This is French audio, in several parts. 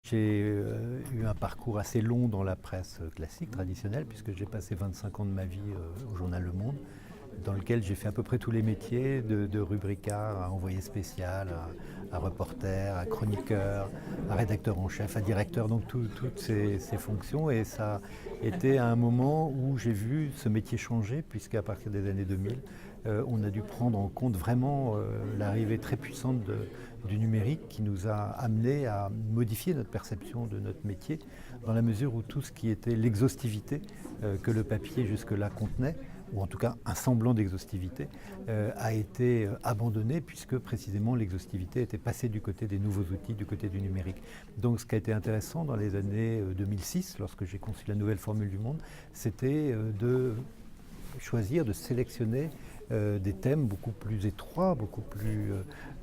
J'ai eu un parcours assez long dans la presse classique, traditionnelle, puisque j'ai passé 25 ans de ma vie au journal Le Monde, dans lequel j'ai fait à peu près tous les métiers, de rubricard à envoyé spécial, à reporter, à chroniqueur, à rédacteur en chef, à directeur, donc toutes ces fonctions. Et ça a été à un moment où j'ai vu ce métier changer, puisqu'à partir des années 2000, on a dû prendre en compte vraiment l'arrivée très puissante du numérique qui nous a amené à modifier notre perception de notre métier, dans la mesure où tout ce qui était l'exhaustivité que le papier jusque-là contenait, ou en tout cas un semblant d'exhaustivité, a été abandonné, puisque précisément l'exhaustivité était passée du côté des nouveaux outils, du côté du numérique. Donc ce qui a été intéressant dans les années 2006, lorsque j'ai conçu la nouvelle formule du Monde, c'était de choisir, de sélectionner des thèmes beaucoup plus étroits, beaucoup plus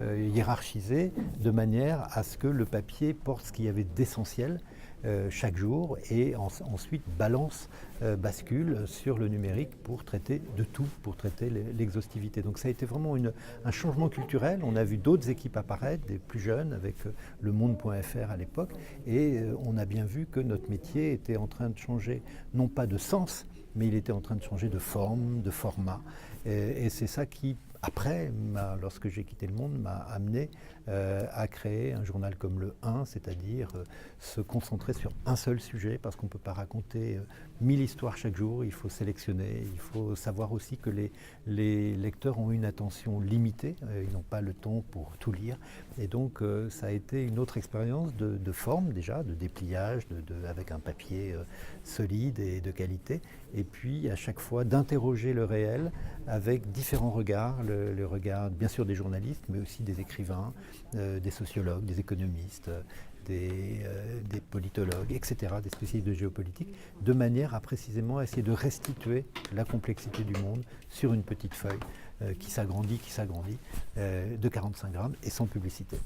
hiérarchisés, de manière à ce que le papier porte ce qu'il y avait d'essentiel chaque jour et ensuite bascule sur le numérique pour traiter de tout, pour traiter l'exhaustivité. Donc ça a été vraiment un changement culturel. On a vu d'autres équipes apparaître, des plus jeunes, avec le monde.fr à l'époque, et on a bien vu que notre métier était en train de changer, non pas de sens, mais il était en train de changer de forme, de format. Et c'est ça qui, après, lorsque j'ai quitté le Monde, m'a amené à créer un journal comme le 1, c'est-à-dire se concentrer sur un seul sujet, parce qu'on ne peut pas raconter 1000 histoires chaque jour, il faut sélectionner, il faut savoir aussi que les lecteurs ont une attention limitée, ils n'ont pas le temps pour tout lire, et donc ça a été une autre expérience de forme déjà, de dépliage, avec un papier solide et de qualité, et puis à chaque fois d'interroger le réel avec différents regards, le regard bien sûr des journalistes, mais aussi des écrivains, des sociologues, des économistes, des politologues, etc., des spécialistes de géopolitique, de manière à précisément essayer de restituer la complexité du monde sur une petite feuille qui s'agrandit, de 45 grammes et sans publicité.